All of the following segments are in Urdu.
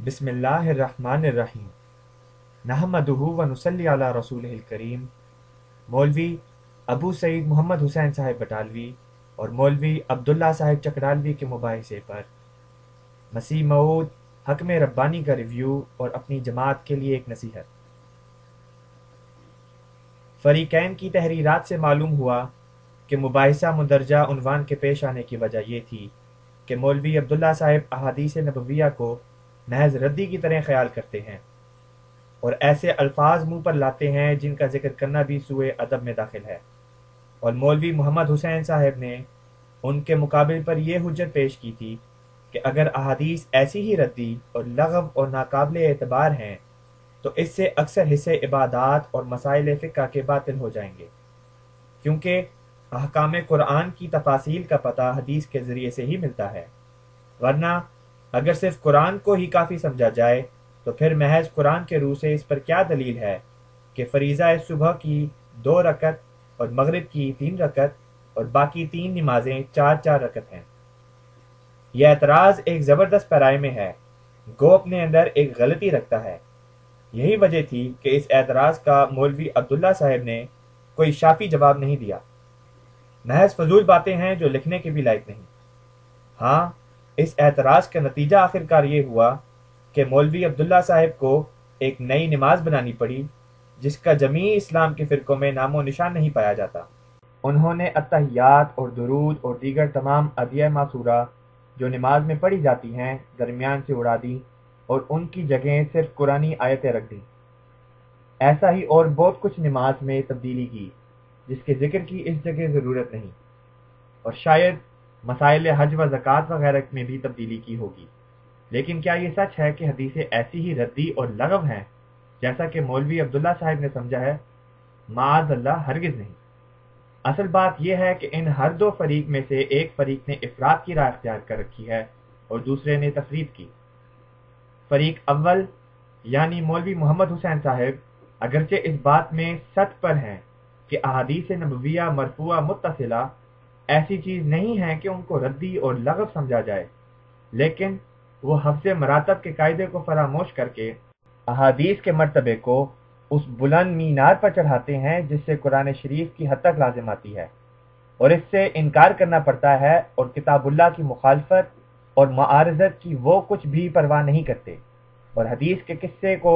بسم اللہ الرحمن الرحیم نحمدہ و نصلی علی رسولہ الکریم۔ مولوی ابو سعید محمد حسین صاحب بٹالوی اور مولوی عبداللہ صاحب چکرالوی کے مباحثے پر مسیح موعود حکم ربانی کا ریویو اور اپنی جماعت کے لیے ایک نصیحت۔ فریقین کی تحریرات سے معلوم ہوا کہ مباحثہ مندرجہ عنوان کے پیش آنے کی وجہ یہ تھی کہ مولوی عبداللہ صاحب احادیث نبویہ کو محض ردی کی طرح خیال کرتے ہیں اور ایسے الفاظ منہ پر لاتے ہیں جن کا ذکر کرنا بھی سوء ادب میں داخل ہے، اور مولوی محمد حسین صاحب نے ان کے مقابل پر یہ حجت پیش کی تھی کہ اگر احادیث ایسی ہی ردی اور لغو اور ناقابل اعتبار ہیں تو اس سے اکثر حصے عبادات اور مسائل فقہ کے باطل ہو جائیں گے، کیونکہ احکام قرآن کی تفاصیل کا پتہ حدیث کے ذریعے سے ہی ملتا ہے، ورنہ اگر صرف قرآن کو ہی کافی سمجھا جائے تو پھر محض قرآن کے روح سے اس پر کیا دلیل ہے کہ فریضہ صبح کی 2 رکعت اور مغرب کی 3 رکعت اور باقی 3 نمازیں 4 رکعت ہیں۔ یہ اعتراض ایک زبردست پیرائے میں ہے، گو اپنے اندر ایک غلطی رکھتا ہے۔ یہی وجہ تھی کہ اس اعتراض کا مولوی عبداللہ صاحب نے کوئی شافی جواب نہیں دیا، محض فضول باتیں ہیں جو لکھنے کے بھی لائق نہیں۔ ہاں، اس اعتراض کا نتیجہ آخرکار یہ ہوا کہ مولوی عبداللہ صاحب کو ایک نئی نماز بنانی پڑی جس کا جمیع اسلام کے فرقوں میں نام و نشان نہیں پایا جاتا۔ انہوں نے اتحیات اور درود اور دیگر تمام ادعیہ معصورہ جو نماز میں پڑھی جاتی ہیں درمیان سے اڑا دی اور ان کی جگہیں صرف قرآنی آیتیں رکھ دیں۔ ایسا ہی اور بہت کچھ نماز میں تبدیلی کی جس کے ذکر کی اس جگہ ضرورت نہیں، اور شاید مسائل حج و زکوٰۃ وغیرہ میں بھی تبدیلی کی ہوگی، لیکن کیا یہ سچ ہے کہ حدیثیں ایسی ہی ردی اور لغو ہیں جیسا کہ مولوی عبداللہ صاحب نے سمجھا ہے؟ معاذ اللہ، ہرگز نہیں۔ اصل بات یہ ہے کہ ان ہر 2 فریق میں سے ایک فریق نے افراد کی راہ اختیار کر رکھی ہے اور دوسرے نے تفرید کی۔ فریق اول یعنی مولوی محمد حسین صاحب اگرچہ اس بات میں سط پر ہیں کہ احادیث نبویہ مرفوعہ متصلہ ایسی چیز نہیں ہے کہ ان کو ردی اور لغو سمجھا جائے، لیکن وہ حفظ مراتب کے قاعدے کو فراموش کر کے احادیث کے مرتبے کو اس بلند مینار پر چڑھاتے ہیں جس سے قرآن شریف کی حد تک لازم آتی ہے، اور اس سے انکار کرنا پڑتا ہے، اور کتاب اللہ کی مخالفت اور معارضت کی وہ کچھ بھی پرواہ نہیں کرتے، اور حدیث کے قصے کو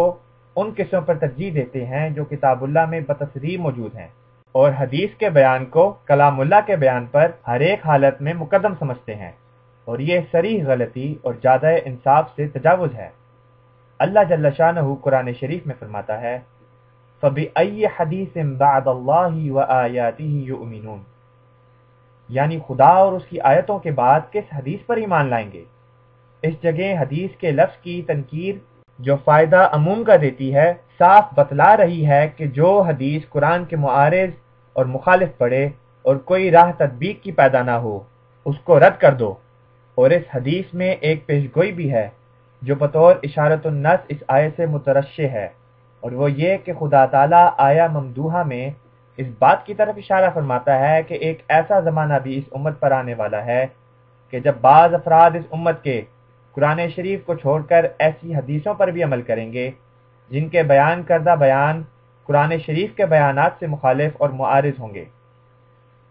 ان قصوں پر ترجیح دیتے ہیں جو کتاب اللہ میں بتصریح موجود ہیں، اور حدیث کے بیان کو کلام اللہ کے بیان پر ہر ایک حالت میں مقدم سمجھتے ہیں، اور یہ صریح غلطی اور زیادہ انصاف سے تجاوز ہے۔ اللہ جل شانہ قرآن شریف میں فرماتا ہے فَبِأَيِّ حَدِيثٍ بَعْدَ اللَّهِ وَآيَاتِهِ يُؤْمِنُونَ، یعنی خدا اور اس کی آیتوں کے بعد کس حدیث پر ایمان لائیں گے۔ اس جگہ حدیث کے لفظ کی تنکیر جو فائدہ عموم کا دیتی ہے صاف بتلا رہی ہے کہ جو حدیث قرآن کے معارض اور مخالف پڑے اور کوئی راہ تطبیق کی پیدا نہ ہو اس کو رد کر دو، اور اس حدیث میں ایک پیشگوئی بھی ہے جو بطور اشارت النص اس آیت سے مترشح ہے، اور وہ یہ کہ خدا تعالیٰ آیا ممدوحہ میں اس بات کی طرف اشارہ فرماتا ہے کہ ایک ایسا زمانہ بھی اس امت پر آنے والا ہے کہ جب بعض افراد اس امت کے قرآن شریف کو چھوڑ کر ایسی حدیثوں پر بھی عمل کریں گے جن کے بیان کردہ بیان قرآن شریف کے بیانات سے مخالف اور معارض ہوں گے۔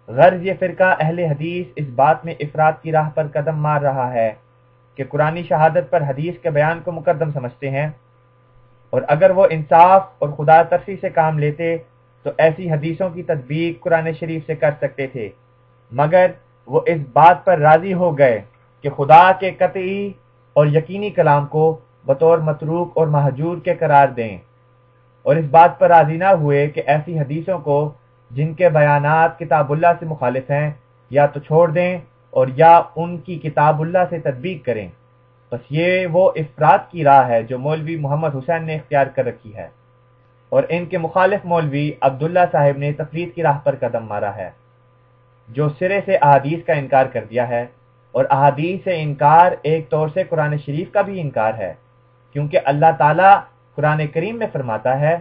غرض یہ فرقہ اہل حدیث اس بات میں افراد کی راہ پر قدم مار رہا ہے کہ قرآنی شہادت پر حدیث کے بیان کو مقدم سمجھتے ہیں، اور اگر وہ انصاف اور خدا ترسی سے کام لیتے تو ایسی حدیثوں کی تطبیق قرآن شریف سے کر سکتے تھے، مگر وہ اس بات پر راضی ہو گئے کہ خدا کے قطعی اور یقینی کلام کو بطور متروک اور مہجور کے قرار دیں، اور اس بات پر راضی نہ ہوئے کہ ایسی حدیثوں کو جن کے بیانات کتاب اللہ سے مخالف ہیں یا تو چھوڑ دیں اور یا ان کی کتاب اللہ سے تطبیق کریں۔ بس یہ وہ افراد کی راہ ہے جو مولوی محمد حسین نے اختیار کر رکھی ہے، اور ان کے مخالف مولوی عبداللہ صاحب نے تفرید کی راہ پر قدم مارا ہے، جو سرے سے احادیث کا انکار کر دیا ہے، اور احادیث سے انکار ایک طور سے قرآن شریف کا بھی انکار ہے، کیونکہ اللہ تعالیٰ قرآن کریم میں فرماتا ہے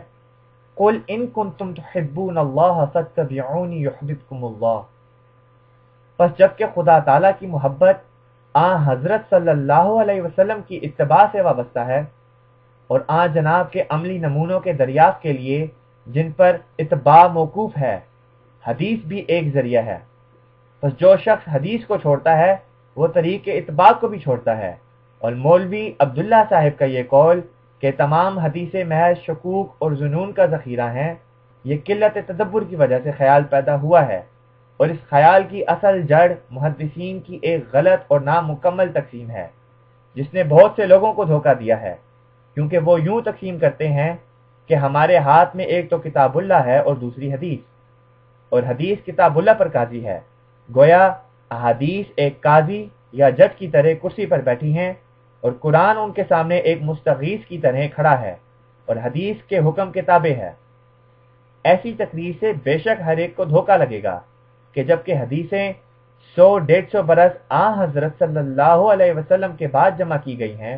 قُلْ إِن كُنتُمْ تُحِبُّونَ اللَّهَ فَاتَّبِعُونِي يُحْبِبْكُمُ اللَّهُ۔ پس جب کہ خدا تعالیٰ کی محبت حضرت صلی اللہ علیہ وسلم کی اتباع سے وابستہ ہے اور جناب کے عملی نمونوں کے دریافت کے لیے جن پر اتباع موقوف ہے، حدیث بھی ایک ذریعہ ہے۔ پس جو شخص حدیث کو چھوڑتا ہے وہ طریق اتباع کو بھی چھوڑتا ہے، اور مولوی عبداللہ صاحب کا یہ قول کہ تمام حدیثیں محض شکوک اور ظنون کا ذخیرہ ہیں، یہ قلت تدبر کی وجہ سے خیال پیدا ہوا ہے، اور اس خیال کی اصل جڑ محدثین کی ایک غلط اور نامکمل تقسیم ہے جس نے بہت سے لوگوں کو دھوکہ دیا ہے، کیونکہ وہ یوں تقسیم کرتے ہیں کہ ہمارے ہاتھ میں ایک تو کتاب اللہ ہے اور دوسری حدیث، اور حدیث کتاب اللہ پر قاضی ہے، گویا احادیث ایک قاضی یا جج کی طرح کرسی پر بیٹھی ہیں اور قرآن ان کے سامنے ایک مستغیث کی طرح کھڑا ہے اور حدیث کے حکم کے تابع ہے۔ ایسی تقریر سے بے شک ہر ایک کو دھوکہ لگے گا کہ جبکہ حدیثیں 100-150 برس حضرت صلی اللہ علیہ وسلم کے بعد جمع کی گئی ہیں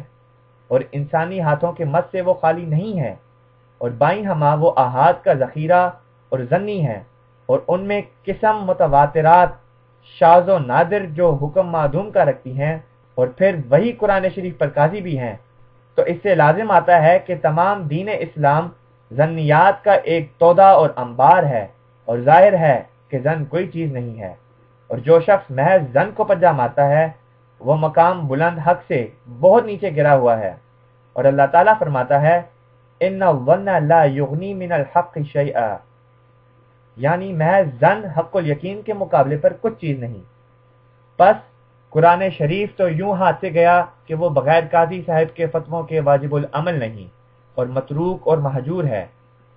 اور انسانی ہاتھوں کے مس سے وہ خالی نہیں ہیں، اور بائیں ہما وہ احاد کا ذخیرہ اور ظنی ہیں، اور ان میں قسم متواترات شاذ و نادر جو حکم معدوم کا رکھتی ہیں، اور پھر وہی قرآن شریف پر قاضی بھی ہیں، تو اس سے لازم آتا ہے کہ تمام دین اسلام ظنیات کا ایک تودا اور انبار ہے، اور ظاہر ہے کہ ظن کوئی چیز نہیں ہے، اور جو شخص محض ظن کو پنجہ مارتا ہے وہ مقام بلند حق سے بہت نیچے گرا ہوا ہے، اور اللہ تعالیٰ فرماتا ہے ان الظن لا یغنی من الحق شیئا، یعنی محض ظن حق الیقین کے مقابلے پر کچھ چیز نہیں۔ پس قرآن شریف تو یوں ہاتھ سے گیا کہ وہ بغیر قاضی صاحب کے فتووں کے واجب العمل نہیں اور متروک اور مہجور ہے،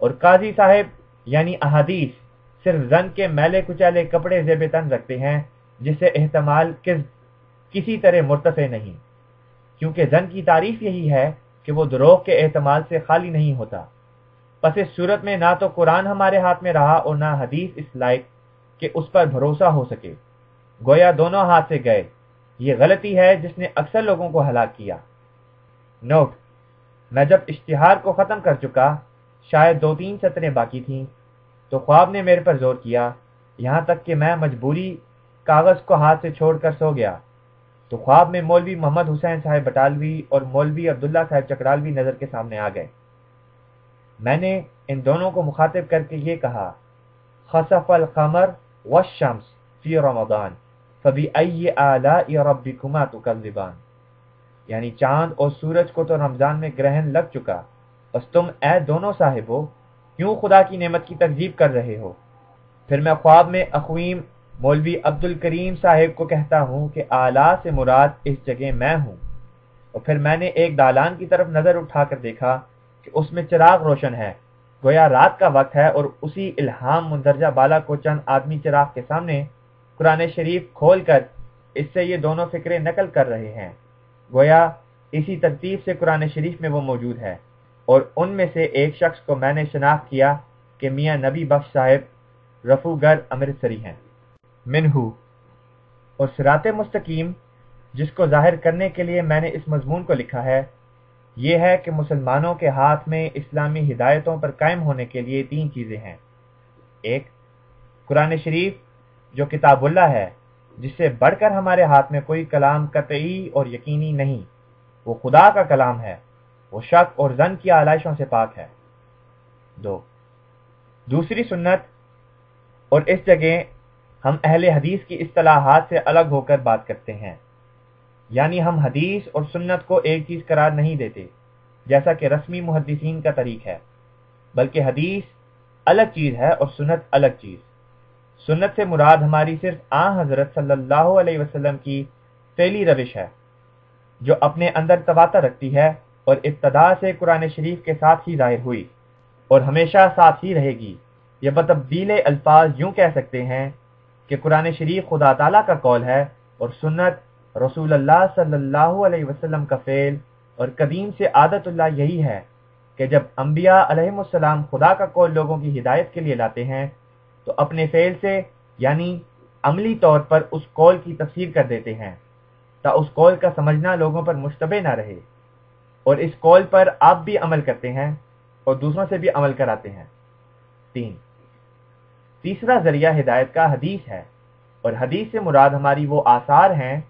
اور قاضی صاحب یعنی احادیث صرف ظن کے میلے کچالے کپڑے زیب تن رکھتے ہیں جس سے احتمال کسی طرح مرتفع نہیں، کیونکہ ظن کی تعریف یہی ہے کہ وہ دروغ کے احتمال سے خالی نہیں ہوتا۔ پس اس صورت میں نہ تو قرآن ہمارے ہاتھ میں رہا اور نہ حدیث اس لائق کہ اس پر بھروسہ ہو سکے، گویا دونوں ہاتھ سے گئے۔ یہ غلطی ہے جس نے اکثر لوگوں کو ہلاک کیا۔ نوٹ: میں جب اشتہار کو ختم کر چکا، شاید 2-3 سطریں باقی تھیں، تو خواب نے میرے پر زور کیا، یہاں تک کہ میں مجبوری کاغذ کو ہاتھ سے چھوڑ کر سو گیا۔ تو خواب میں مولوی محمد حسین صاحب بٹالوی اور مولوی عبداللہ صاحب چکرالوی نظر کے سامنے آ گئے۔ میں نے ان دونوں کو مخاطب کر کے یہ کہا، خسف القمر والشمس فی رمضان فبأی آلاء ربکما تکذبان، یعنی چاند اور سورج کو تو رمضان میں گرہن لگ چکا، بس تم اے دونوں صاحبو کیوں خدا کی نعمت کی تکذیب کر رہے ہو؟ پھر میں خواب میں اخویم مولوی عبد الکریم صاحب کو کہتا ہوں کہ اعلیٰ سے مراد اس جگہ میں ہوں، اور پھر میں نے ایک دالان کی طرف نظر اٹھا کر دیکھا کہ اس میں چراغ روشن ہے، گویا رات کا وقت ہے، اور اسی الہام مندرجہ بالا کو چند آدمی چراغ کے سامنے قرآن شریف کھول کر اس سے یہ دونوں فکریں نقل کر رہے ہیں، گویا اسی ترتیب سے قرآن شریف میں وہ موجود ہے، اور ان میں سے ایک شخص کو میں نے شناخت کیا کہ میاں نبی بخش صاحب رفو گر امرتسری ہیں۔ منہو، اور صراط مستقیم جس کو ظاہر کرنے کے لیے میں نے اس مضمون کو لکھا ہے، یہ ہے کہ مسلمانوں کے ہاتھ میں اسلامی ہدایتوں پر قائم ہونے کے لیے 3 چیزیں ہیں۔ ایک، قرآن شریف جو کتاب اللہ ہے، جس سے بڑھ کر ہمارے ہاتھ میں کوئی کلام قطعی اور یقینی نہیں، وہ خدا کا کلام ہے، وہ شک اور ظن کی آلائشوں سے پاک ہے۔ 2، دوسری سنت، اور اس جگہ ہم اہل حدیث کی اصطلاحات سے الگ ہو کر بات کرتے ہیں، یعنی ہم حدیث اور سنت کو ایک چیز قرار نہیں دیتے جیسا کہ رسمی محدثین کا طریق ہے، بلکہ حدیث الگ چیز ہے اور سنت الگ چیز۔ سنت سے مراد ہماری صرف حضرت صلی اللہ علیہ وسلم کی فعلی روش ہے جو اپنے اندر تواتر رکھتی ہے اور ابتدا سے قرآن شریف کے ساتھ ہی ظاہر ہوئی اور ہمیشہ ساتھ ہی رہے گی۔ یہ بتبدیل الفاظ یوں کہہ سکتے ہیں کہ قرآن شریف خدا تعالیٰ کا قول ہے اور سنت رسول اللہ صلی اللہ علیہ وسلم کا فعل، اور قدیم سے عادت اللہ یہی ہے کہ جب انبیاء علیہم السلام خدا کا قول لوگوں کی ہدایت کے لیے لاتے ہیں تو اپنے فعل سے یعنی عملی طور پر اس قول کی تفسیر کر دیتے ہیں تا اس قول کا سمجھنا لوگوں پر مشتبہ نہ رہے، اور اس قول پر آپ بھی عمل کرتے ہیں اور دوسروں سے بھی عمل کراتے ہیں۔ 3، تیسرا ذریعہ ہدایت کا حدیث ہے، اور حدیث سے مراد ہماری وہ آثار ہیں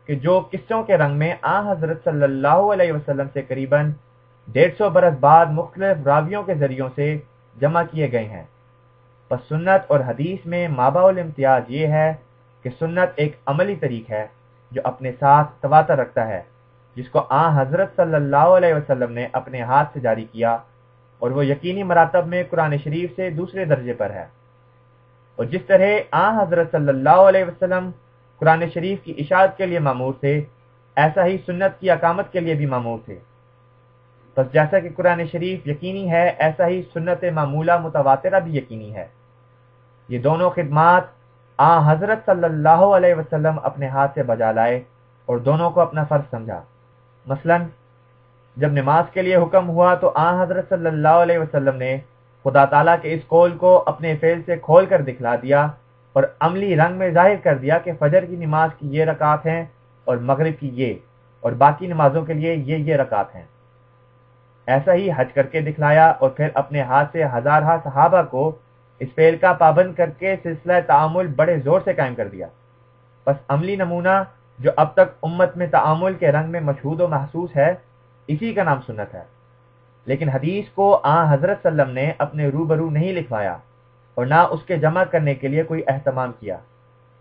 کہ جو قصوں کے رنگ میں حضرت صلی اللہ علیہ وسلم سے قریباً 150 برس بعد مختلف راویوں کے ذریعوں سے جمع کیے گئے ہیں۔ پس سنت اور حدیث میں مابع الامتیاز یہ ہے کہ سنت ایک عملی طریق ہے جو اپنے ساتھ تواتر رکھتا ہے، جس کو حضرت صلی اللہ علیہ وسلم نے اپنے ہاتھ سے جاری کیا، اور وہ یقینی مراتب میں قرآن شریف سے دوسرے درجے پر ہے۔ اور جس طرح حضرت صلی اللہ علیہ وسلم قرآن شریف کی اشاعت کے لیے مامور تھے، ایسا ہی سنت کی اقامت کے لیے بھی مامور تھے۔ بس جیسا کہ قرآن شریف یقینی ہے، ایسا ہی سنت معمولہ متواترہ بھی یقینی ہے۔ یہ دونوں خدمات حضرت صلی اللہ علیہ وسلم اپنے ہاتھ سے بجا لائے اور دونوں کو اپنا فرض سمجھا۔ مثلا جب نماز کے لیے حکم ہوا تو حضرت صلی اللہ علیہ وسلم نے خدا تعالیٰ کے اس قول کو اپنے فعل سے کھول کر دکھلا دیا اور عملی رنگ میں ظاہر کر دیا کہ فجر کی نماز کی یہ رکعات ہیں اور مغرب کی یہ، اور باقی نمازوں کے لیے یہ رکعات ہیں۔ ایسا ہی حج کر کے دکھلایا اور پھر اپنے ہاتھ سے ہزارہ صحابہ کو اس فعل کا پابند کر کے سلسلہ تعامل بڑے زور سے قائم کر دیا۔ بس عملی نمونہ جو اب تک امت میں تعامل کے رنگ میں مشہود و محسوس ہے، اسی کا نام سنت ہے۔ لیکن حدیث کو حضرت صلی اللہ علیہ وسلم نے اپنے روبرو نہیں لکھوایا اور نہ اس کے جمع کرنے کے لیے کوئی اہتمام کیا۔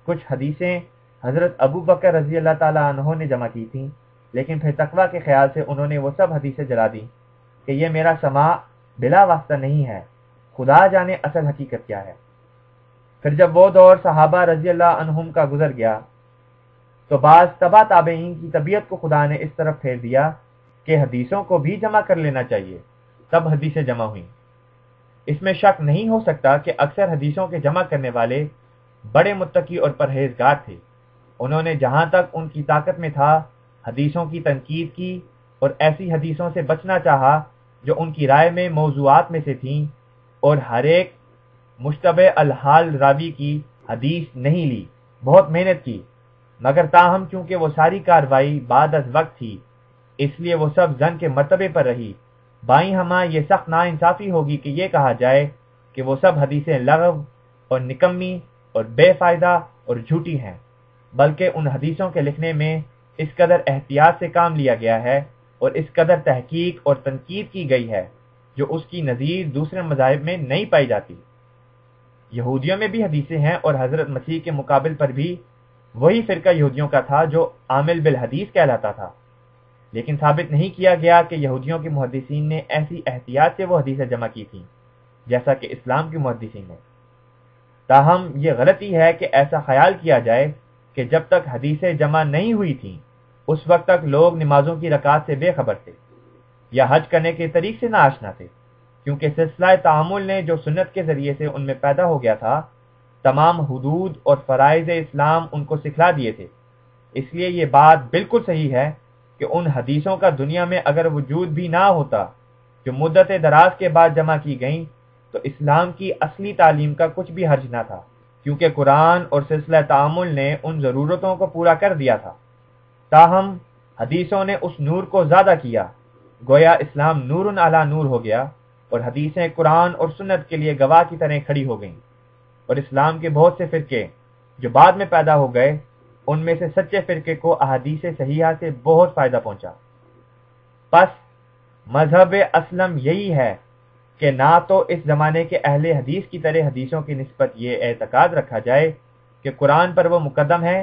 کچھ حدیثیں حضرت ابو بکر رضی اللہ تعالیٰ عنہ نے جمع کی تھیں، لیکن پھر تقویٰ کے خیال سے انہوں نے وہ سب حدیثیں جلا دیں کہ یہ میرا سماع بلا واسطہ نہیں ہے، خدا جانے اصل حقیقت کیا ہے۔ پھر جب وہ دور صحابہ رضی اللہ عنہم کا گزر گیا تو بعض تبع تابعین کی طبیعت کو خدا نے اس طرف پھیر دیا کہ حدیثوں کو بھی جمع کر لینا چاہیے، تب حدیثیں جمع ہوئیں۔ اس میں شک نہیں ہو سکتا کہ اکثر حدیثوں کے جمع کرنے والے بڑے متقی اور پرہیزگار تھے۔ انہوں نے جہاں تک ان کی طاقت میں تھا حدیثوں کی تنقید کی اور ایسی حدیثوں سے بچنا چاہا جو ان کی رائے میں موضوعات میں سے تھیں، اور ہر ایک مشتبہ الحال راوی کی حدیث نہیں لی، بہت محنت کی، مگر تاہم چونکہ وہ ساری کاروائی بعد از وقت تھی، اس لیے وہ سب زن کے مرتبے پر رہی۔ بائیں ہمہ یہ سخت ناانصافی ہوگی کہ یہ کہا جائے کہ وہ سب حدیثیں لغو اور نکمی اور بے فائدہ اور جھوٹی ہیں، بلکہ ان حدیثوں کے لکھنے میں اس قدر احتیاط سے کام لیا گیا ہے اور اس قدر تحقیق اور تنقید کی گئی ہے جو اس کی نظیر دوسرے مذاہب میں نہیں پائی جاتی۔ یہودیوں میں بھی حدیثیں ہیں، اور حضرت مسیح کے مقابل پر بھی وہی فرقہ یہودیوں کا تھا جو عامل بالحدیث کہلاتا تھا، لیکن ثابت نہیں کیا گیا کہ یہودیوں کے محدثین نے ایسی احتیاط سے وہ حدیثیں جمع کی تھیں جیسا کہ اسلام کے محدثین نے۔ تاہم یہ غلطی ہے کہ ایسا خیال کیا جائے کہ جب تک حدیثیں جمع نہیں ہوئی تھیں اس وقت تک لوگ نمازوں کی رکعات سے بے خبر تھے یا حج کرنے کے طریق سے ناآشنا تھے، کیونکہ سلسلہ تعامل نے جو سنت کے ذریعے سے ان میں پیدا ہو گیا تھا، تمام حدود اور فرائض اسلام ان کو سکھلا دیے تھے۔ اس لیے یہ بات بالکل صحیح ہے کہ ان حدیثوں کا دنیا میں اگر وجود بھی نہ ہوتا جو مدت دراز کے بعد جمع کی گئیں، تو اسلام کی اصلی تعلیم کا کچھ بھی حرج نہ تھا، کیونکہ قرآن اور سلسلہ تعامل نے ان ضرورتوں کو پورا کر دیا تھا۔ تاہم حدیثوں نے اس نور کو زیادہ کیا، گویا اسلام نور علی نور ہو گیا، اور حدیثیں قرآن اور سنت کے لیے گواہ کی طرح کھڑی ہو گئیں، اور اسلام کے بہت سے فرقے جو بعد میں پیدا ہو گئے، ان میں سے سچے فرقے کو احادیث صحیحہ سے بہت فائدہ پہنچا۔ پس مذہب اسلم یہی ہے کہ نہ تو اس زمانے کے اہل حدیث کی طرح حدیثوں کی نسبت یہ اعتقاد رکھا جائے کہ قرآن پر وہ مقدم ہے،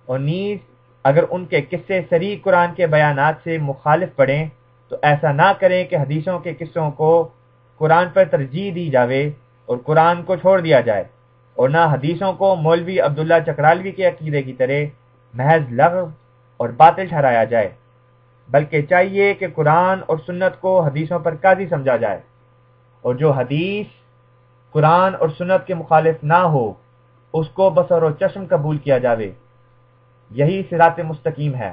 اور نیز اگر ان کے قصے صریح قرآن کے بیانات سے مخالف پڑیں تو ایسا نہ کریں کہ حدیثوں کے قصوں کو قرآن پر ترجیح دی جاوے اور قرآن کو چھوڑ دیا جائے، اور نہ حدیثوں کو مولوی عبداللہ چکرالوی کے عقیدے کی طرح محض لغو اور باطل ٹھہرایا جائے، بلکہ چاہیے کہ قرآن اور سنت کو حدیثوں پر قاضی سمجھا جائے، اور جو حدیث قرآن اور سنت کے مخالف نہ ہو اس کو بصر و چشم قبول کیا جاوے۔ یہی صراط مستقیم ہے۔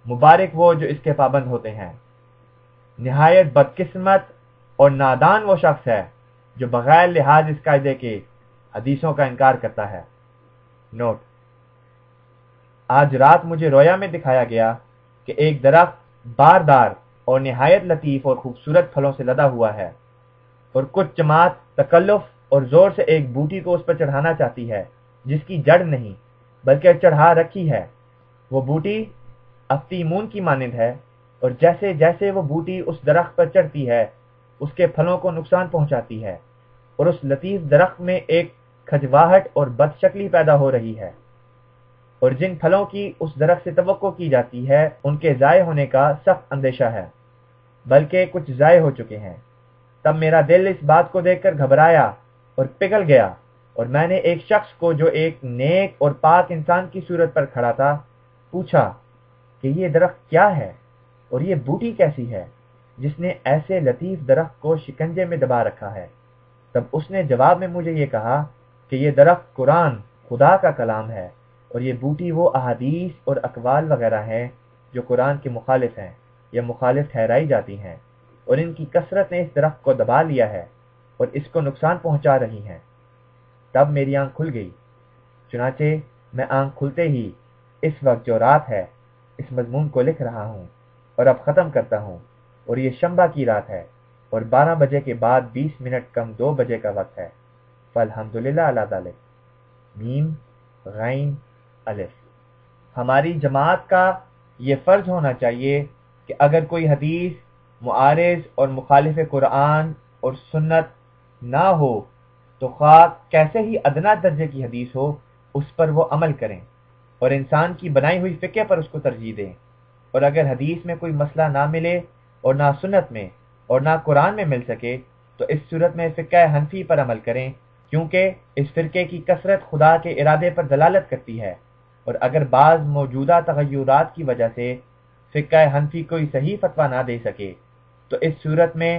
مبارک وہ جو اس کے پابند ہوتے ہیں۔ نہایت بدقسمت اور نادان وہ شخص ہے جو بغیر لحاظ اس قاعدے کے حدیثوں کا انکار کرتا ہے۔ نوٹ: آج رات مجھے رویا میں دکھایا گیا کہ ایک درخت باردار اور نہایت لطیف اور خوبصورت پھلوں سے لدا ہوا ہے، اور کچھ جماعت تکلف اور زور سے ایک بوٹی کو اس پر چڑھانا چاہتی ہے جس کی جڑ نہیں بلکہ چڑھا رکھی ہے۔ وہ بوٹی افتیمون کی مانند ہے، اور جیسے جیسے وہ بوٹی اس درخت پر چڑھتی ہے اس کے پھلوں کو نقصان پہنچاتی ہے، اور اس لطیف درخت میں ایک کھجواہٹ اور بدشکلی پیدا ہو رہی ہے، اور جن پھلوں کی اس درخت سے توقع کی جاتی ہے ان کے ضائع ہونے کا سخت اندیشہ ہے، بلکہ کچھ ضائع ہو چکے ہیں۔ تب میرا دل اس بات کو دیکھ کر گھبرایا اور پگھل گیا، اور میں نے ایک شخص کو جو ایک نیک اور پاک انسان کی صورت پر کھڑا تھا پوچھا کہ یہ درخت کیا ہے اور یہ بوٹی کیسی ہے جس نے ایسے لطیف درخت کو شکنجے میں دبا رکھا ہے؟ تب اس نے جواب میں مجھے یہ کہا کہ یہ درخت قرآن خدا کا کلام ہے، اور یہ بوٹی وہ احادیث اور اقوال وغیرہ ہیں جو قرآن کے مخالف ہیں یا مخالف ٹھہرائی جاتی ہیں، اور ان کی کثرت نے اس درخت کو دبا لیا ہے اور اس کو نقصان پہنچا رہی ہیں۔ تب میری آنکھ کھل گئی، چنانچہ میں آنکھ کھلتے ہی اس وقت جو رات ہے اس مضمون کو لکھ رہا ہوں اور اب ختم کرتا ہوں، اور یہ شنبہ کی رات ہے اور 12 بجے کے بعد 20 منٹ کم 2 بجے کا وقت ہے۔ فالحمدللہ علی ذالک۔ میم غین الف۔ ہماری جماعت کا یہ فرض ہونا چاہیے کہ اگر کوئی حدیث معارض اور مخالف قرآن اور سنت نہ ہو تو خواہ کیسے ہی ادنا درجے کی حدیث ہو اس پر وہ عمل کریں اور انسان کی بنائی ہوئی فقہ پر اس کو ترجیح دیں، اور اگر حدیث میں کوئی مسئلہ نہ ملے اور نہ سنت میں اور نہ قرآن میں مل سکے تو اس صورت میں فقہ حنفی پر عمل کریں، کیونکہ اس فرقے کی کثرت خدا کے ارادے پر دلالت کرتی ہے، اور اگر بعض موجودہ تغیرات کی وجہ سے فقہ حنفی کوئی صحیح فتویٰ نہ دے سکے تو اس صورت میں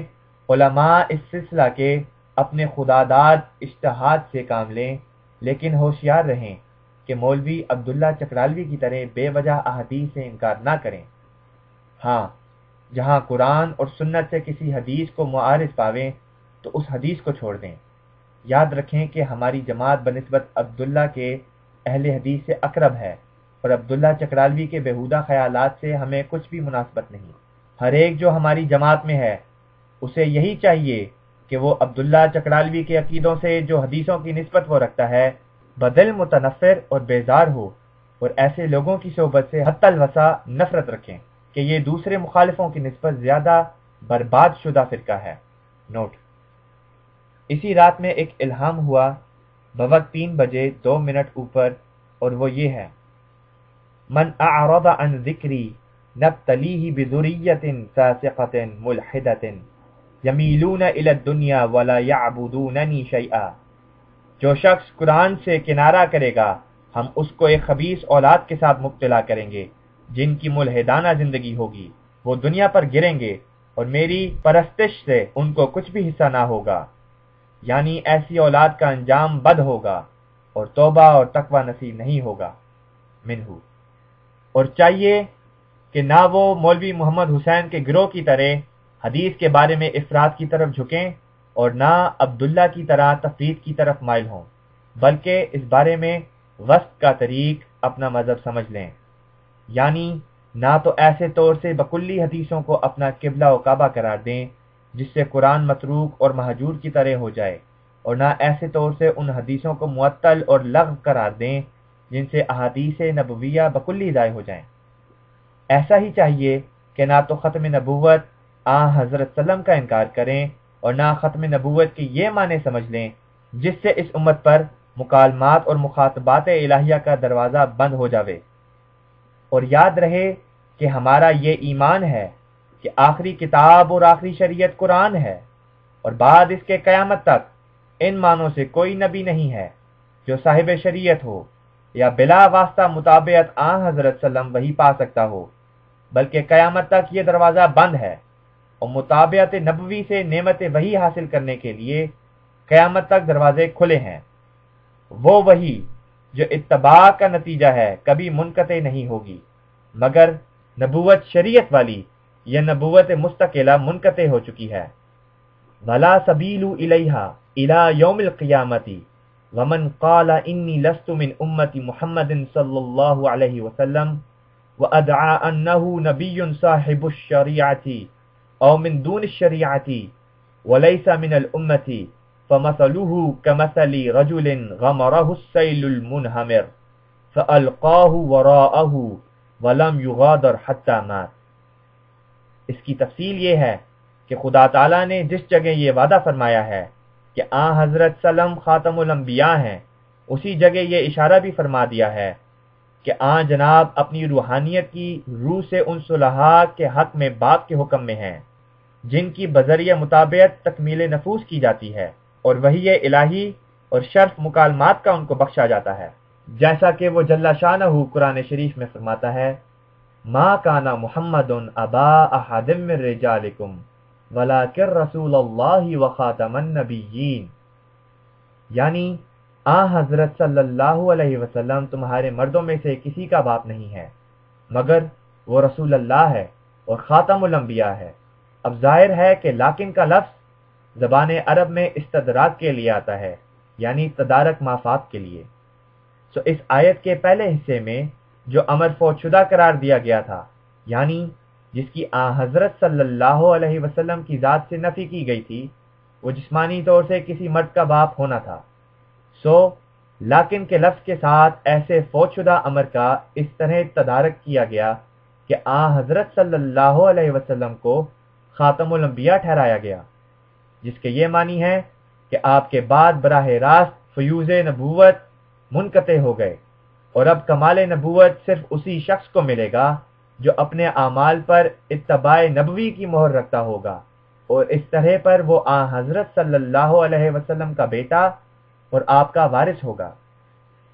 علماء اس سلسلہ کے اپنے خداداد اجتہاد سے کام لیں، لیکن ہوشیار رہیں کہ مولوی عبداللہ چکرالوی کی طرح بے وجہ احادیث سے انکار نہ کریں۔ ہاں، جہاں قرآن اور سنت سے کسی حدیث کو معارض پاویں تو اس حدیث کو چھوڑ دیں۔ یاد رکھیں کہ ہماری جماعت بنسبت عبداللہ کے اہل حدیث سے اقرب ہے، اور عبداللہ چکرالوی کے بیہودہ خیالات سے ہمیں کچھ بھی مناسبت نہیں۔ ہر ایک جو ہماری جماعت میں ہے اسے یہی چاہیے کہ وہ عبداللہ چکرالوی کے عقیدوں سے جو حدیثوں کی نسبت وہ رکھتا ہے بدل متنفر اور بیزار ہو، اور ایسے لوگوں کی صحبت سے حتی الوسع نفرت رکھیں کہ یہ دوسرے مخالفوں کی نسبت زیادہ برباد شدہ فرقہ ہے۔ نوٹ: اسی رات میں ایک الہام ہوا بوقت 3 بجے 2 منٹ اوپر، اور وہ یہ ہے: من اعرض عن ذکری نبتلیہ بذریۃ فاسقۃ ملحدۃ یمیلون الی الدنیا ولا یعبدوننی شیئا۔ جو شخص قرآن سے کنارہ کرے گا ہم اس کو ایک خبیث اولاد کے ساتھ مبتلا کریں گے جن کی ملحدانہ زندگی ہوگی، وہ دنیا پر گریں گے اور میری پرستش سے ان کو کچھ بھی حصہ نہ ہوگا، یعنی ایسی اولاد کا انجام بد ہوگا اور توبہ اور تقوی نصیب نہیں ہوگا۔ منہو۔ اور چاہیے کہ نہ وہ مولوی محمد حسین کے گروہ کی طرح حدیث کے بارے میں افراد کی طرف جھکیں اور نہ عبداللہ کی طرح تفرید کی طرف مائل ہوں، بلکہ اس بارے میں وسط کا طریق اپنا مذہب سمجھ لیں، یعنی نہ تو ایسے طور سے بکلی حدیثوں کو اپنا قبلہ و کعبہ قرار دیں جس سے قرآن متروک اور مہجور کی طرح ہو جائے، اور نہ ایسے طور سے ان حدیثوں کو معطل اور لغو قرار دیں جن سے احادیث نبویہ بکلی ضائع ہو جائیں۔ ایسا ہی چاہیے کہ نہ تو ختم نبوت حضرت سلم کا انکار کریں اور نہ ختم نبوت کے یہ معنی سمجھ لیں جس سے اس امت پر مکالمات اور مخاطبات الہیہ کا دروازہ بند ہو جاوے۔ اور یاد رہے کہ ہمارا یہ ایمان ہے کہ آخری کتاب اور آخری شریعت قرآن ہے، اور بعد اس کے قیامت تک ان معنوں سے کوئی نبی نہیں ہے جو صاحب شریعت ہو یا بلا واسطہ مطابعت حضرت سلم وہی پا سکتا ہو، بلکہ قیامت تک یہ دروازہ بند ہے، اور مطابعت نبوی سے نعمت وحی حاصل کرنے کے لیے قیامت تک دروازے کھلے ہیں۔ وہ وحی جو اتباع کا نتیجہ ہے کبھی منقطع نہیں ہوگی، مگر نبوت شریعت والی یہ نبوت مستقلہ منقطع ہو چکی ہے۔ وَلَا سَبِيلُ إِلَيْهَا إِلَى يَوْمِ الْقِيَامَةِ وَمَنْ قَالَ إِنِّي لَسْتُ مِنْ أُمَّةِ مُحَمَّدٍ صلی اللہ علیہ وسلم وَأَدْعَى أَنَّهُ نَبِيٌّ صَاحِبُ الشَّرِيعَةِ أَوْ مِنْ دُونِ الشَّرِيعَةِ وَلَيْسَ مِنَ الْأُمَّةِ فَمَثَلُهُ كَمَثَلِ رَجُلٍ غَمَرَهُ السَّيْلُ الْمُنْهَمِرُ فَأَلْقَاهُ وَرَاءَهُ وَلَمْ يُغَادَرْ حَتَّى مَاتَ۔ اس کی تفصیل یہ ہے کہ خدا تعالیٰ نے جس جگہ یہ وعدہ فرمایا ہے کہ حضرت سلم خاتم الانبیاء ہیں، اسی جگہ یہ اشارہ بھی فرما دیا ہے کہ جناب اپنی روحانیت کی روح سے ان صلحاء کے حق میں باپ کے حکم میں ہیں جن کی بذریعہ مطابعت تکمیل نفوس کی جاتی ہے، اور وہی الہی اور شرف مکالمات کا ان کو بخشا جاتا ہے، جیسا کہ وہ جل شانہ قرآن شریف میں فرماتا ہے ما کان محمد ابا احد من رجالکم ولکن رسول اللہ وخاتم النبیین، یعنی حضرت صلی اللہ علیہ وسلم تمہارے مردوں میں سے کسی کا باپ نہیں ہے مگر وہ رسول اللہ ہے اور خاتم الانبیاء ہے۔ اب ظاہر ہے کہ لیکن کا لفظ زبان عرب میں استدراک کے لیے آتا ہے، یعنی تدارک مافات کے لیے۔ سو اس آیت کے پہلے حصے میں جو امر فوت شدہ قرار دیا گیا تھا، یعنی جس کی حضرت صلی اللہ علیہ وسلم کی ذات سے نفی کی گئی تھی، وہ جسمانی طور سے کسی مرد کا باپ ہونا تھا۔ سو لیکن کے لفظ کے ساتھ ایسے فوت شدہ امر کا اس طرح تدارک کیا گیا کہ حضرت صلی اللہ علیہ وسلم کو خاتم الانبیاء ٹھہرایا گیا، جس کے یہ معنی ہے کہ آپ کے بعد براہ راست فیوز نبوت منقطع ہو گئے، اور اب کمال نبوت صرف اسی شخص کو ملے گا جو اپنے اعمال پر اتباع نبوی کی مہر رکھتا ہوگا، اور اس طرح پر وہ حضرت صلی اللہ علیہ وسلم کا بیٹا اور آپ کا وارث ہوگا۔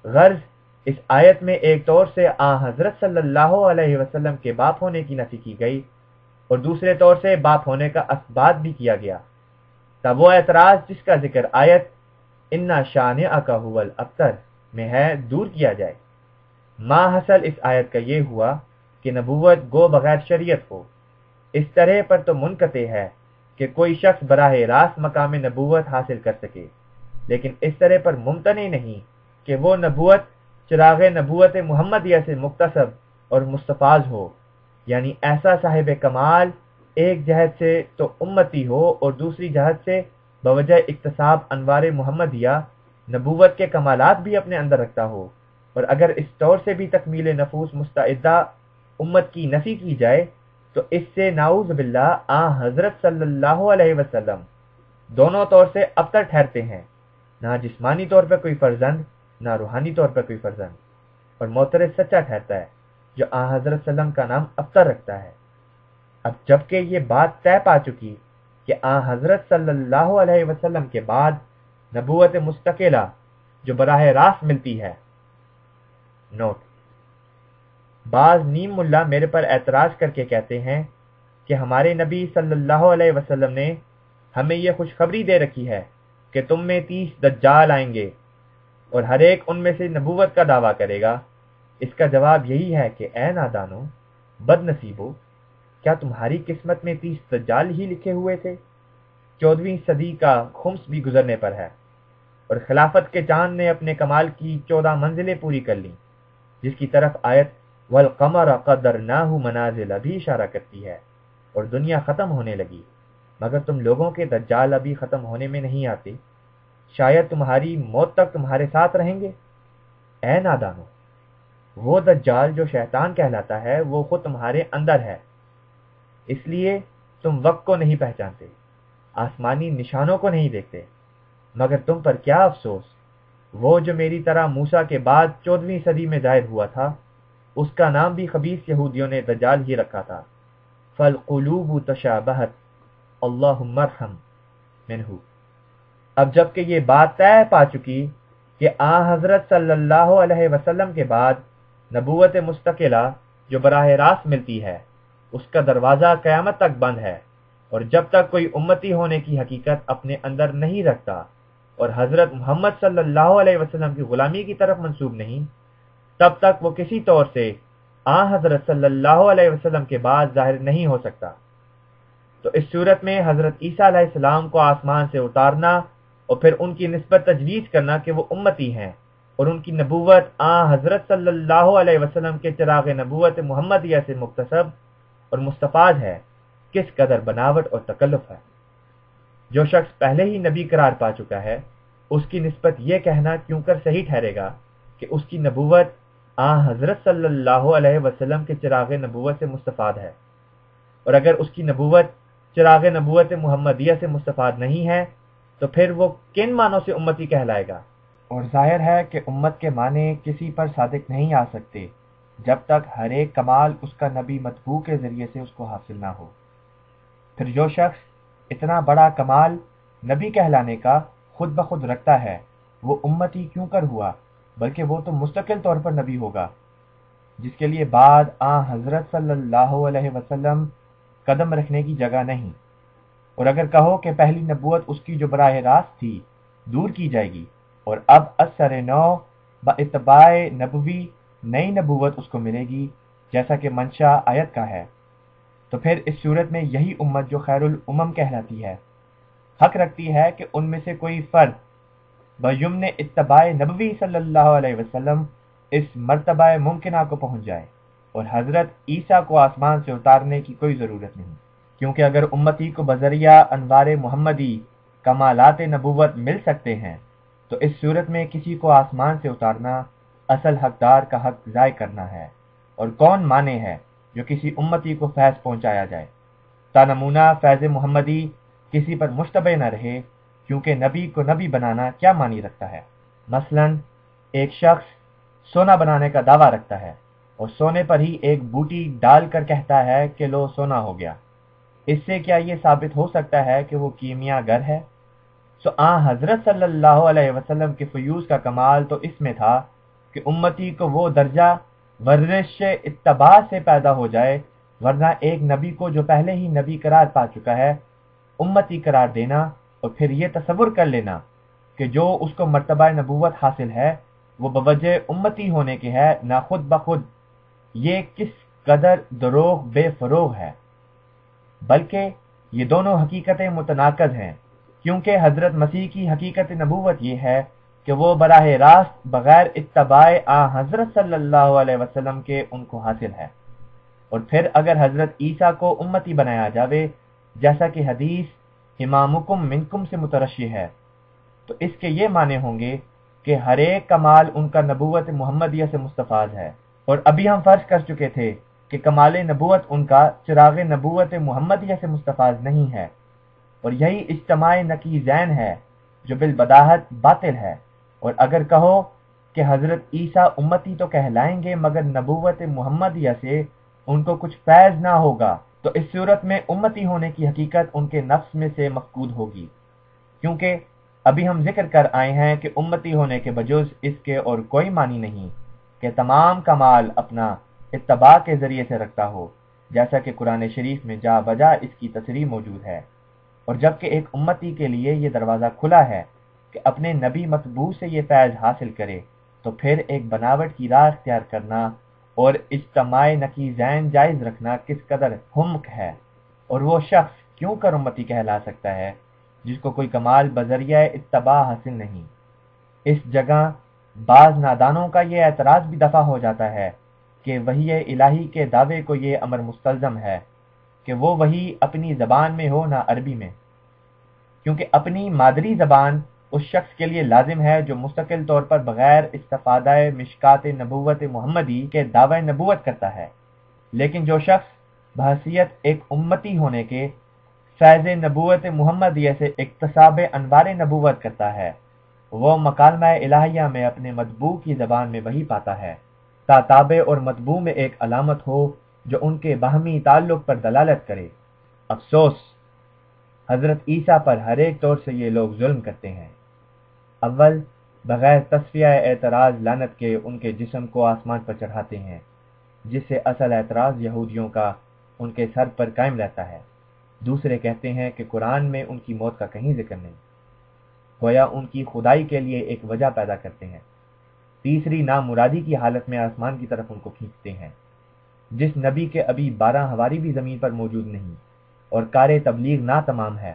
غرض اس آیت میں ایک طور سے حضرت صلی اللہ علیہ وسلم کے باپ ہونے کی نفی کی گئی، اور دوسرے طور سے باپ ہونے کا اثبات بھی کیا گیا، تب وہ اعتراض جس کا ذکر آیت اِنَّ شَانِئَكَ هُوَ الْأَبْتَرُ میں ہے دور کیا جائے۔ ما حاصل اس آیت کا یہ ہوا کہ نبوت گو بغیر شریعت ہو، اس طرح پر تو منقطع ہے کہ کوئی شخص براہ راست مقام نبوت حاصل کر سکے، لیکن اس طرح پر ممتنع نہیں کہ وہ نبوت چراغ نبوت محمدیہ سے مکتسب اور مستفاض ہو، یعنی ایسا صاحب کمال ایک جہت سے تو امتی ہو اور دوسری جہت سے بوجہ اکتساب انوار محمدیہ نبوت کے کمالات بھی اپنے اندر رکھتا ہو، اور اگر اس طور سے بھی تکمیل نفوس مستعدہ امت کی نفی کی جائے تو اس سے نعوذ باللہ حضرت صلی اللہ علیہ وسلم دونوں طور سے ابتر ٹھہرتے ہیں، نہ جسمانی طور پر کوئی فرزند نہ روحانی طور پر کوئی فرزند، اور معترض سچا ٹھہرتا ہے جو حضرت سلم کا نام ابتر رکھتا ہے۔ اب جبکہ یہ بات طے پا چکی کہ حضرت صلی اللہ علیہ وسلم کے بعد نبوت مستقلہ جو براہ راست ملتی ہے۔ نوٹ: بعض نیم ملا میرے پر اعتراض کر کے کہتے ہیں کہ ہمارے نبی صلی اللہ علیہ وسلم نے ہمیں یہ خوشخبری دے رکھی ہے کہ تم میں 30 دجال آئیں گے اور ہر ایک ان میں سے نبوت کا دعویٰ کرے گا۔ اس کا جواب یہی ہے کہ اے نادانو، بد نصیبو، کیا تمہاری قسمت میں 30 دجال ہی لکھے ہوئے تھے؟ 14ویں صدی کا خمس بھی گزرنے پر ہے، اور خلافت کے چاند نے اپنے کمال کی 14 منزلیں پوری کر لیں، جس کی طرف آیت وَالْقَمَرَ قَدَّرْنَاهُ مَنَازِلَ بھی اشارہ کرتی ہے، اور دنیا ختم ہونے لگی، مگر تم لوگوں کے دجال ابھی ختم ہونے میں نہیں آتے، شاید تمہاری موت تک تمہارے ساتھ رہیں گے۔ اے نادانو، وہ دجال جو شیطان کہلاتا ہے وہ خود تمہارے اندر ہے، اس لیے تم وقت کو نہیں پہچانتے، آسمانی نشانوں کو نہیں دیکھتے، مگر تم پر کیا افسوس، وہ جو میری طرح موسیٰ کے بعد 14ویں صدی میں ظاہر ہوا تھا، اس کا نام بھی خبیث یہودیوں نے دجال ہی رکھا تھا۔ فَالْقُلُوبُ تَشَابَهَتْ اللہم ارحم منہ۔ اب جبکہ یہ بات طے پا چکی کہ حضرت صلی اللہ علیہ وسلم کے بعد نبوت مستقلہ جو براہ راست ملتی ہے، اس کا دروازہ قیامت تک بند ہے، اور جب تک کوئی امتی ہونے کی حقیقت اپنے اندر نہیں رکھتا اور حضرت محمد صلی اللہ علیہ وسلم کی غلامی کی طرف منسوب نہیں، تب تک وہ کسی طور سے حضرت صلی اللہ علیہ وسلم کے بعد ظاہر نہیں ہو سکتا۔ تو اس صورت میں حضرت عیسیٰ علیہ السلام کو آسمان سے اتارنا اور پھر ان کی نسبت تجویز کرنا کہ وہ امتی ہیں، اور ان کی نبوت حضرت صلی اللہ علیہ وسلم کے چراغ نبوت محمدیہ سے مکتسب اور مستفاد ہے، کس قدر بناوٹ اور تکلف ہے۔ جو شخص پہلے ہی نبی قرار پا چکا ہے، اس کی نسبت یہ کہنا کیوں کر صحیح ٹھہرے گا کہ اس کی نبوت حضرت صلی اللہ علیہ وسلم کے چراغ نبوت سے مستفاد ہے، اور اگر اس کی نبوت چراغ نبوت محمدیہ سے مستفاد نہیں ہے تو پھر وہ کن معنوں سے امتی کہلائے گا؟ اور ظاہر ہے کہ امت کے معنی کسی پر صادق نہیں آ سکتے جب تک ہر ایک کمال اس کا نبی مطبوع کے ذریعے سے اس کو حاصل نہ ہو۔ پھر جو شخص اتنا بڑا کمال نبی کہلانے کا خود بخود رکھتا ہے وہ امتی کیوں کر ہوا، بلکہ وہ تو مستقل طور پر نبی ہوگا، جس کے لیے بعد حضرت صلی اللہ علیہ وسلم قدم رکھنے کی جگہ نہیں۔ اور اگر کہو کہ پہلی نبوت اس کی جو براہ راست تھی دور کی جائے گی اور اب اثر نو باتباع نبوی نئی نبوت اس کو ملے گی جیسا کہ منشا آیت کا ہے، تو پھر اس صورت میں یہی امت جو خیر الامم کہلاتی ہے حق رکھتی ہے کہ ان میں سے کوئی فرد بیمن اتباع نبوی صلی اللہ علیہ وسلم اس مرتبہ ممکنہ کو پہنچ جائے، اور حضرت عیسیٰ کو آسمان سے اتارنے کی کوئی ضرورت نہیں، کیونکہ اگر امتی کو بذریعہ انوار محمدی کمالات نبوت مل سکتے ہیں تو اس صورت میں کسی کو آسمان سے اتارنا اصل حقدار کا حق ضائع کرنا ہے، اور کون مانے ہے جو کسی امتی کو فیض پہنچایا جائے تا نمونہ فیض محمدی کسی پر مشتبہ نہ رہے، کیونکہ نبی کو نبی بنانا کیا معنی رکھتا ہے؟ مثلا ایک شخص سونا بنانے کا دعویٰ رکھتا ہے اور سونے پر ہی ایک بوٹی ڈال کر کہتا ہے کہ لو سونا ہو گیا، اس سے کیا یہ ثابت ہو سکتا ہے کہ وہ کیمیا گر ہے؟ سو حضرت صلی اللہ علیہ وسلم کے فیوز کا کمال تو اس میں تھا کہ امتی کو وہ درجہ ورزش اتباع سے پیدا ہو جائے، ورنہ ایک نبی کو جو پہلے ہی نبی قرار پا چکا ہے امتی قرار دینا اور پھر یہ تصور کر لینا کہ جو اس کو مرتبہ نبوت حاصل ہے وہ بوجہ امتی ہونے کے ہے، نہ خود بخود، یہ کس قدر دروغ بے فروغ ہے۔ بلکہ یہ دونوں حقیقتیں متناقض ہیں، کیونکہ حضرت مسیح کی حقیقت نبوت یہ ہے کہ وہ براہ راست بغیر اتباع حضرت صلی اللہ علیہ وسلم کے ان کو حاصل ہے، اور پھر اگر حضرت عیسیٰ کو امتی بنایا جاوے جیسا کہ حدیث امامکم منکم سے مترشح ہے تو اس کے یہ معنی ہوں گے کہ ہر ایک کمال ان کا نبوت محمدیہ سے مستفاد ہے، اور ابھی ہم فرض کر چکے تھے کہ کمال نبوت ان کا چراغ نبوت محمدیہ سے مستفاد نہیں ہے، اور یہی اجتماع نقیضین ہے جو بالبداہت باطل ہے۔ اور اگر کہو کہ حضرت عیسیٰ امتی تو کہلائیں گے مگر نبوت محمدیہ سے ان کو کچھ فیض نہ ہوگا، تو اس صورت میں امتی ہونے کی حقیقت ان کے نفس میں سے مفقود ہوگی، کیونکہ ابھی ہم ذکر کر آئے ہیں کہ امتی ہونے کے بجز اس کے اور کوئی معنی نہیں کہ تمام کمال اپنا اتباع کے ذریعے سے رکھتا ہو، جیسا کہ قرآن شریف میں جا بجا اس کی تصریح موجود ہے، اور جبکہ ایک امتی کے لیے یہ دروازہ کھلا ہے کہ اپنے نبی مطبوع سے یہ فیض حاصل کرے، تو پھر ایک بناوٹ کی راہ اختیار کرنا اور اجتماع نقیضین جائز رکھنا کس قدر حمق ہے، اور وہ شخص کیوں کر امتی کہلا سکتا ہے جس کو کوئی کمال بذریعہ اتباع حاصل نہیں۔ اس جگہ بعض نادانوں کا یہ اعتراض بھی دفع ہو جاتا ہے کہ وحی الہی کے دعوے کو یہ امر مستلزم ہے کہ وہ وحی اپنی زبان میں ہو نہ عربی میں، کیونکہ اپنی مادری زبان اس شخص کے لیے لازم ہے جو مستقل طور پر بغیر استفادہ مشکات نبوت محمدی کے دعوی نبوت کرتا ہے، لیکن جو شخص بحیثیت ایک امتی ہونے کے فیض نبوت محمدیہ سے اکتساب انوار نبوت کرتا ہے، وہ مکالمہ الہیہ میں اپنے مطبوع کی زبان میں وہی پاتا ہے، تا تابع اور مطبوع میں ایک علامت ہو جو ان کے باہمی تعلق پر دلالت کرے۔ افسوس حضرت عیسیٰ پر ہر ایک طور سے یہ لوگ ظلم کرتے ہیں۔ اول بغیر تصفیہ اعتراض لعنت کے ان کے جسم کو آسمان پر چڑھاتے ہیں، جس سے اصل اعتراض یہودیوں کا ان کے سر پر قائم رہتا ہے۔ دوسرے کہتے ہیں کہ قرآن میں ان کی موت کا کہیں ذکر نہیں، گویا ان کی خدائی کے لیے ایک وجہ پیدا کرتے ہیں۔ تیسری نامرادی کی حالت میں آسمان کی طرف ان کو کھینچتے ہیں۔ جس نبی کے ابھی 12 ہواری بھی زمین پر موجود نہیں اور کار تبلیغ نہ تمام ہے،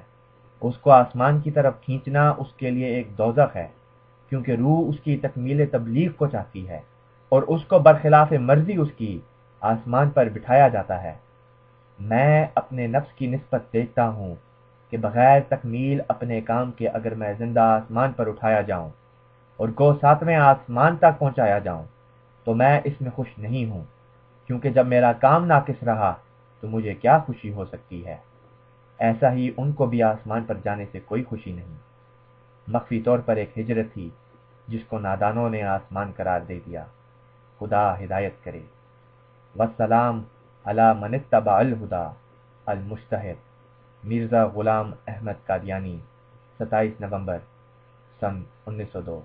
اس کو آسمان کی طرف کھینچنا اس کے لیے ایک دوزخ ہے، کیونکہ روح اس کی تکمیل تبلیغ کو چاہتی ہے اور اس کو برخلاف مرضی اس کی آسمان پر بٹھایا جاتا ہے۔ میں اپنے نفس کی نسبت دیکھتا ہوں کہ بغیر تکمیل اپنے کام کے اگر میں زندہ آسمان پر اٹھایا جاؤں اور کو 7ویں آسمان تک پہنچایا جاؤں تو میں اس میں خوش نہیں ہوں، کیونکہ جب میرا کام ناقص رہا تو مجھے کیا خوشی ہو سکتی ہے؟ ایسا ہی ان کو بھی آسمان پر جانے سے کوئی خوشی نہیں۔ مخفی طور پر ایک ہجرت تھی جس کو نادانوں نے آسمان قرار دے دیا۔ خدا ہدایت کرے۔ والسلام علی من اتبع الہدا المجتہد، مرزا غلام احمد قادیانی، 27 نومبر سن 1902۔